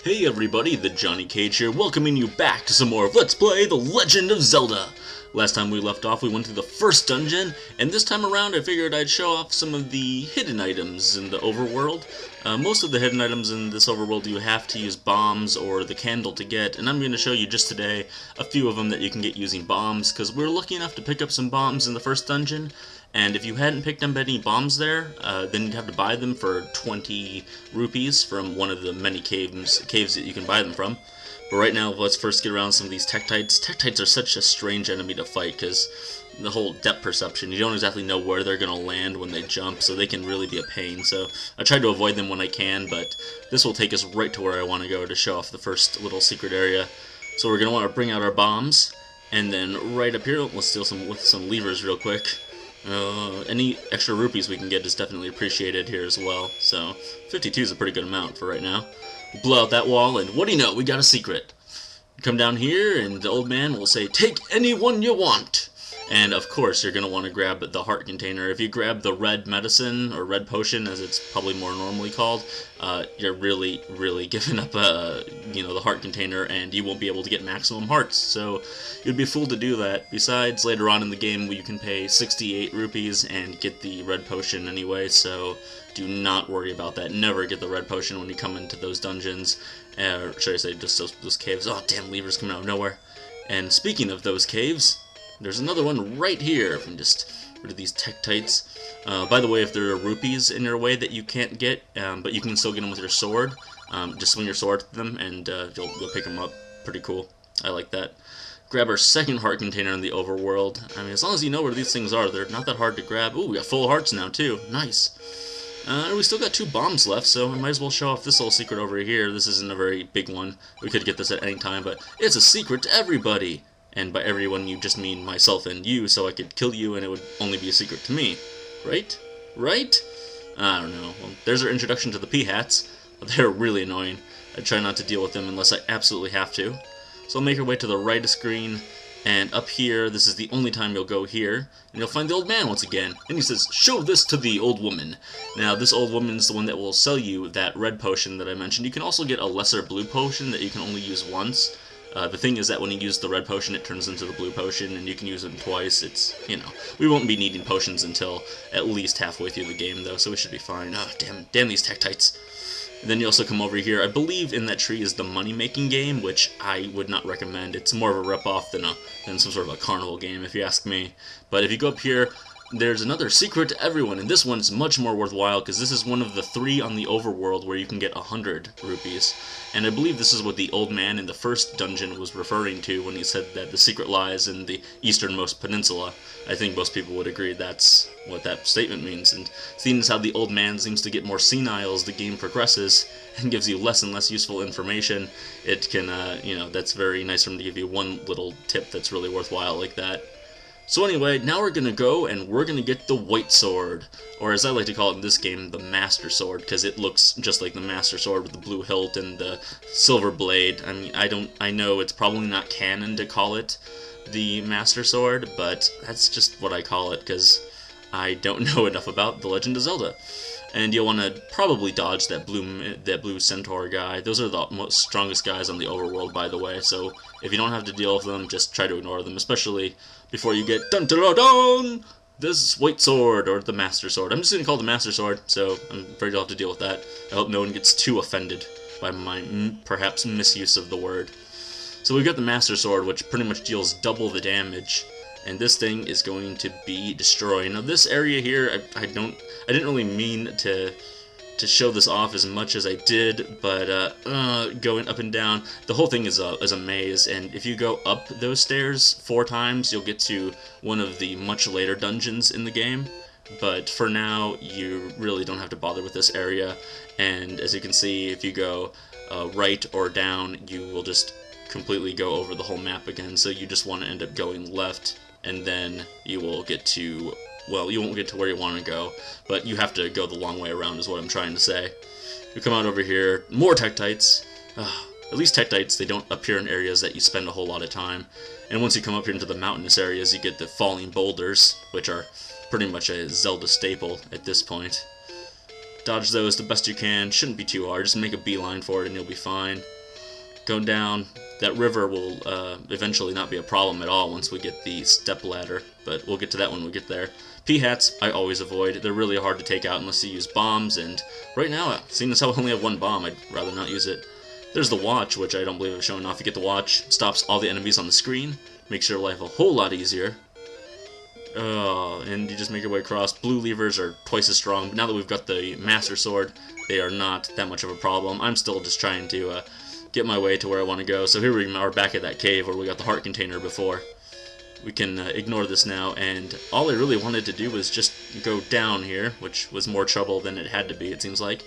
Hey everybody, the Johnny Cage here, welcoming you back to some more of Let's Play The Legend of Zelda! Last time we left off, we went through the first dungeon, and this time around I figured I'd show off some of the hidden items in the overworld. Most of the hidden items in this overworld you have to use bombs or the candle to get, and I'm going to show you just today a few of them that you can get using bombs, because we were lucky enough to pick up some bombs in the first dungeon. And if you hadn't picked up any bombs there, then you'd have to buy them for 20 rupees from one of the many caves that you can buy them from. But right now, let's first get around some of these Tektites. Tektites are such a strange enemy to fight because the whole depth perception, you don't exactly know where they're going to land when they jump, so they can really be a pain. So I try to avoid them when I can, but this will take us right to where I want to go to show off the first little secret area. So we're going to want to bring out our bombs, and then right up here, let's deal with some levers real quick. Any extra rupees we can get is definitely appreciated here as well, so 52 is a pretty good amount for right now. Blow out that wall, and what do you know, we got a secret. Come down here, and the old man will say, "Take any one you want!" And of course, you're going to want to grab the heart container. If you grab the red medicine, or red potion, as it's probably more normally called, you're really giving up, the heart container, and you won't be able to get maximum hearts. So you'd be a fool to do that. Besides, later on in the game, you can pay 68 rupees and get the red potion anyway, so do not worry about that. Never get the red potion when you come into those dungeons, or should I say just those caves. Oh, damn, levers coming out of nowhere. And speaking of those caves, there's another one right here. If I can just rid of these Tektites. By the way, if there are rupees in your way that you can't get, but you can still get them with your sword, just swing your sword at them and you'll pick them up. Pretty cool. I like that. Grab our second heart container in the overworld. I mean, as long as you know where these things are, they're not that hard to grab. Ooh, we got full hearts now too. Nice. We still got 2 bombs left, so I might as well show off this little secret over here. This isn't a very big one. We could get this at any time, but it's a secret to everybody. And by everyone, you just mean myself and you, so I could kill you and it would only be a secret to me. Right? Right? I don't know. Well, there's our introduction to the P-Hats. They're really annoying. I try not to deal with them unless I absolutely have to. So I'll make our way to the right of the screen, and up here, this is the only time you'll go here, and you'll find the old man once again. And he says, "Show this to the old woman." Now, this old woman is the one that will sell you that red potion that I mentioned. You can also get a lesser blue potion that you can only use once. The thing is that when you use the red potion, it turns into the blue potion, and you can use it twice. It's, we won't be needing potions until at least halfway through the game, though, so we should be fine. Oh, damn these Tektites. And then you also come over here. I believe in that tree is the money-making game, which I would not recommend. It's more of a rip-off than some sort of a carnival game, if you ask me. But if you go up here, there's another secret to everyone, and this one's much more worthwhile because this is one of the 3 on the overworld where you can get 100 rupees. And I believe this is what the old man in the first dungeon was referring to when he said that the secret lies in the easternmost peninsula. I think most people would agree that's what that statement means, and seeing as how the old man seems to get more senile as the game progresses and gives you less and less useful information, it can, that's very nice for him to give you one little tip that's really worthwhile like that. So anyway, now we're going to go and we're going to get the White Sword, or as I like to call it in this game, the Master Sword, because it looks just like the Master Sword with the blue hilt and the silver blade. I mean, I know it's probably not canon to call it the Master Sword, but that's just what I call it, because I don't know enough about The Legend of Zelda. And you'll want to probably dodge that blue centaur guy. Those are the most strongest guys on the overworld, by the way, so if you don't have to deal with them, just try to ignore them, especially before you get dun-dun-dun-dun, this White Sword, or the Master Sword. I'm just going to call it the Master Sword, so I'm afraid you'll have to deal with that. I hope no one gets too offended by my perhaps misuse of the word. So we've got the Master Sword, which pretty much deals double the damage, and this thing is going to be destroyed. Now this area here, I didn't really mean to show this off as much as I did, but going up and down, the whole thing is a maze, and if you go up those stairs 4 times, you'll get to one of the much later dungeons in the game. But for now, you really don't have to bother with this area, and as you can see, if you go right or down, you will just completely go over the whole map again, so you just want to end up going left, and then you will get to, well, you won't get to where you want to go, but you have to go the long way around is what I'm trying to say. You come out over here, more Tektites. At least Tektites, they don't appear in areas that you spend a whole lot of time. And once you come up here into the mountainous areas, you get the falling boulders, which are pretty much a Zelda staple at this point. Dodge those the best you can. Shouldn't be too hard. Just make a beeline for it and you'll be fine. Go down. That river will eventually not be a problem at all once we get the step ladder, but we'll get to that when we get there. P-hats, I always avoid. They're really hard to take out unless you use bombs, and right now, seeing as how I only have one bomb, I'd rather not use it. There's the watch, which I don't believe I've shown off. You get the watch, stops all the enemies on the screen, makes your life a whole lot easier. And you just make your way across. Blue levers are twice as strong, but now that we've got the Master Sword, they are not that much of a problem. I'm still just trying to get my way to where I want to go. So here we are back at that cave where we got the heart container before. We can ignore this now, and all I really wanted to do was just go down here, which was more trouble than it had to be, it seems like.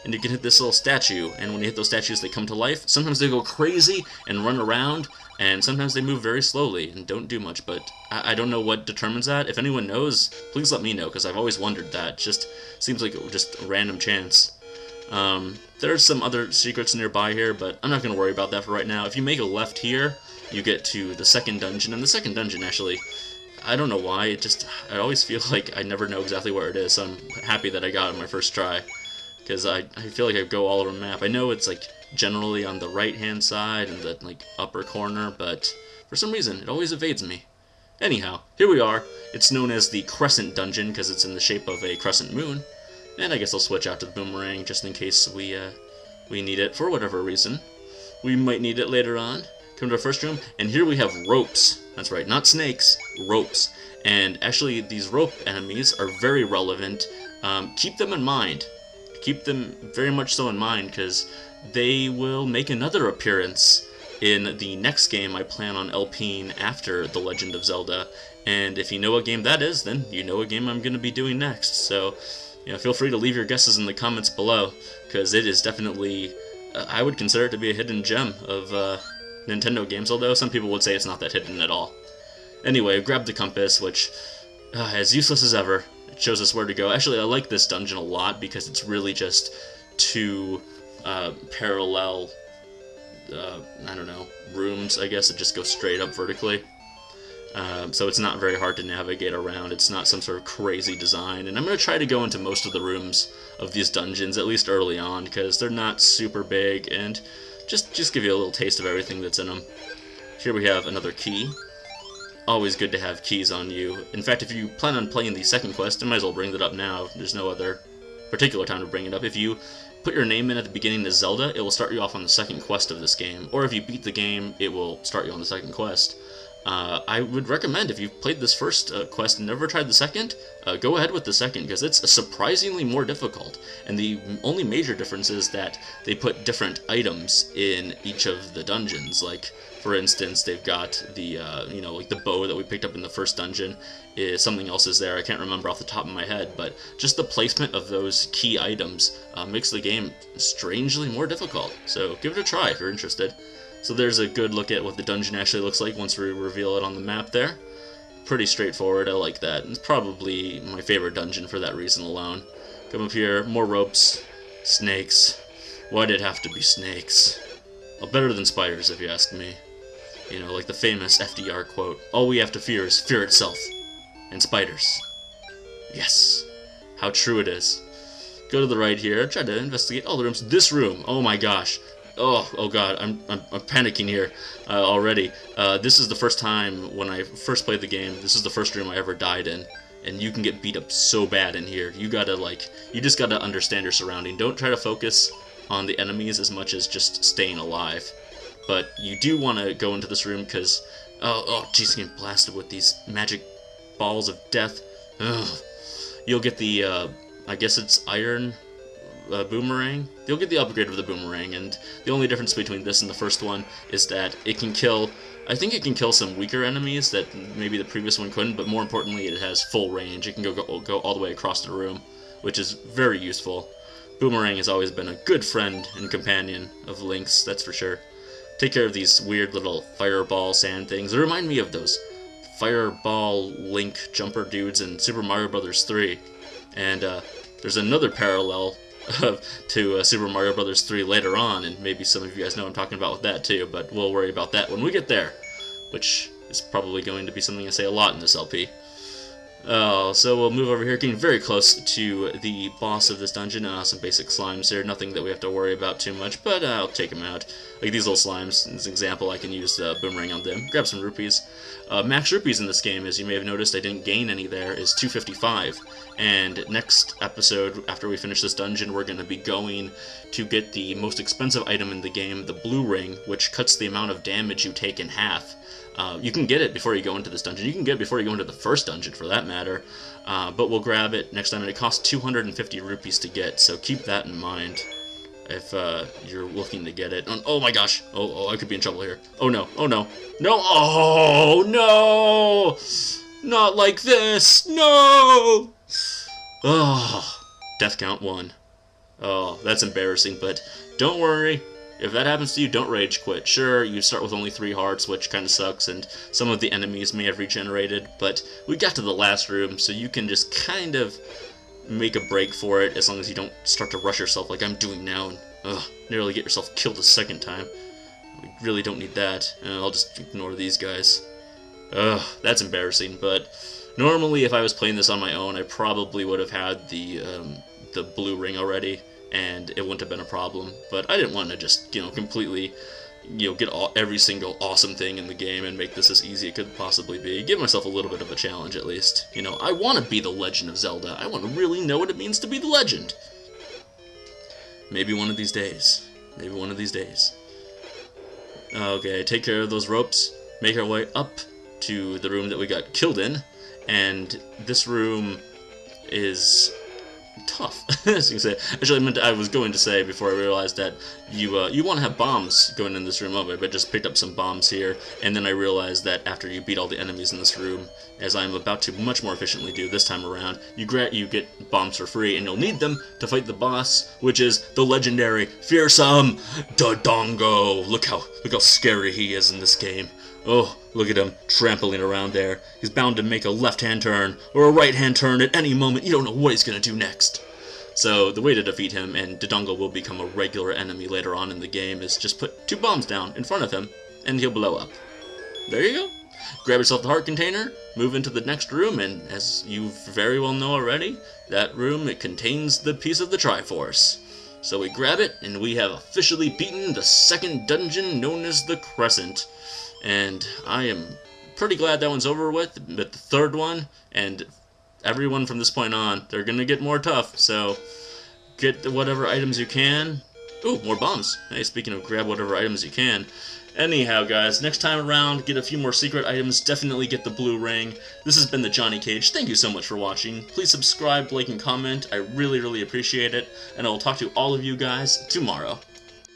And you can hit this little statue, and when you hit those statues, they come to life. Sometimes they go crazy and run around, and sometimes they move very slowly and don't do much, but I don't know what determines that. If anyone knows, please let me know, because I've always wondered that. It just seems like just a random chance. There's some other secrets nearby here, but I'm not going to worry about that for right now. If you make a left here, you get to the second dungeon, and the second dungeon actually, I don't know why, I always feel like I never know exactly where it is, so I'm happy that I got it on my first try, because I feel like I go all over the map. I know it's like generally on the right hand side in the like upper corner, but for some reason it always evades me. Anyhow, here we are. It's known as the Crescent Dungeon because it's in the shape of a crescent moon, and I guess I'll switch out to the boomerang just in case we need it for whatever reason. We might need it later on. Come to our first room, and here we have ropes. That's right, not snakes, ropes. And actually, these rope enemies are very relevant. Keep them in mind. Keep them very much so in mind, because they will make another appearance in the next game I plan on LPing after The Legend of Zelda. And if you know what game that is, then you know what game I'm going to be doing next. So, feel free to leave your guesses in the comments below, because it is definitely, I would consider it to be a hidden gem of Nintendo games, although some people would say it's not that hidden at all. Anyway, grab the compass, which, as useless as ever, it shows us where to go. Actually, I like this dungeon a lot because it's really just two parallel, I don't know, rooms, I guess, that just go straight up vertically. So it's not very hard to navigate around. It's not some sort of crazy design. And I'm going to try to go into most of the rooms of these dungeons, at least early on, because they're not super big, and just give you a little taste of everything that's in them. Here we have another key. Always good to have keys on you. In fact, if you plan on playing the second quest, I might as well bring that up now. There's no other particular time to bring it up. If you put your name in at the beginning of Zelda, it will start you off on the second quest of this game. Or if you beat the game, it will start you on the second quest. I would recommend, if you've played this first quest and never tried the second, go ahead with the second, because it's surprisingly more difficult. And the only major difference is that they put different items in each of the dungeons. Like, for instance, they've got the, like the bow that we picked up in the first dungeon. Something else is there, I can't remember off the top of my head, but just the placement of those key items makes the game strangely more difficult. So give it a try if you're interested. So there's a good look at what the dungeon actually looks like once we reveal it on the map there. Pretty straightforward, I like that. It's probably my favorite dungeon for that reason alone. Come up here, more ropes, snakes. Why did it have to be snakes? Well, better than spiders, if you ask me. Like the famous FDR quote, all we have to fear is fear itself. And spiders. Yes. How true it is. Go to the right here, try to investigate all the rooms. This room, oh my gosh. Oh god, I'm panicking here already. This is the first time when I first played the game. This is the first room I ever died in, and you can get beat up so bad in here. You just gotta understand your surrounding. Don't try to focus on the enemies as much as just staying alive. But you do want to go into this room because, oh jeez, getting blasted with these magic balls of death. Ugh. You'll get the, I guess it's iron. Boomerang. You'll get the upgrade of the boomerang, and the only difference between this and the first one is that it can kill, I think it can kill some weaker enemies that maybe the previous one couldn't, but more importantly it has full range. It can go all the way across the room, which is very useful. Boomerang has always been a good friend and companion of Link's, that's for sure. Take care of these weird little fireball sand things. They remind me of those fireball Link jumper dudes in Super Mario Bros. 3. And there's another parallel to Super Mario Bros. 3 later on, and maybe some of you guys know what I'm talking about with that too, but we'll worry about that when we get there, which is probably going to be something I say a lot in this LP. Oh, so we'll move over here, getting very close to the boss of this dungeon. Some basic slimes here, nothing that we have to worry about too much, but I'll take them out. Like these little slimes, as an example, I can use Boomerang on them. Grab some rupees. Max rupees in this game, as you may have noticed, I didn't gain any there, is 255. And next episode, after we finish this dungeon, we're going to be going to get the most expensive item in the game, the blue ring, which cuts the amount of damage you take in half. You can get it before you go into this dungeon. You can get it before you go into the first dungeon, for that matter. But we'll grab it next time, and it costs 250 rupees to get, so keep that in mind if you're looking to get it. Oh my gosh! Oh, I could be in trouble here. Oh no! Oh no! No! Oh no! Not like this! No! Oh, death count 1. Oh, that's embarrassing, but don't worry. If that happens to you, don't rage quit. Sure, you start with only 3 hearts, which kind of sucks, and some of the enemies may have regenerated, but we got to the last room, so you can just kind of make a break for it, as long as you don't start to rush yourself like I'm doing now, and nearly get yourself killed a second time. We really don't need that. I'll just ignore these guys. That's embarrassing, but normally if I was playing this on my own, I probably would have had the blue ring already, and it wouldn't have been a problem, but I didn't want to just, completely, get every single awesome thing in the game and make this as easy as it could possibly be. Give myself a little bit of a challenge, at least. I want to be the Legend of Zelda. I want to really know what it means to be the legend. Maybe one of these days. Maybe one of these days. Okay, take care of those ropes. Make our way up to the room that we got killed in, and this room is tough, as you can say. Actually, I was going to say before I realized that you want to have bombs going in this room. Oh, I just picked up some bombs here, and then I realized that after you beat all the enemies in this room, as I'm about to much more efficiently do this time around, you get bombs for free, and you'll need them to fight the boss, which is the legendary, fearsome Dodongo. Look how scary he is in this game. Oh, look at him trampling around there. He's bound to make a left-hand turn or a right-hand turn at any moment. You don't know what he's going to do next. So the way to defeat him, and Dodongo will become a regular enemy later on in the game, is just put 2 bombs down in front of him, and he'll blow up. There you go. Grab yourself the heart container, move into the next room, and as you very well know already, that room, it contains the piece of the Triforce. So we grab it, and we have officially beaten the second dungeon known as the Crescent. And I am pretty glad that one's over with, but the third one, and everyone from this point on, they're going to get more tough, so get whatever items you can. Ooh, more bombs. Hey, speaking of grab whatever items you can. Anyhow, guys, next time around, get a few more secret items, definitely get the blue ring. This has been the Johnny Cage. Thank you so much for watching. Please subscribe, like, and comment. I really, really appreciate it, and I will talk to all of you guys tomorrow.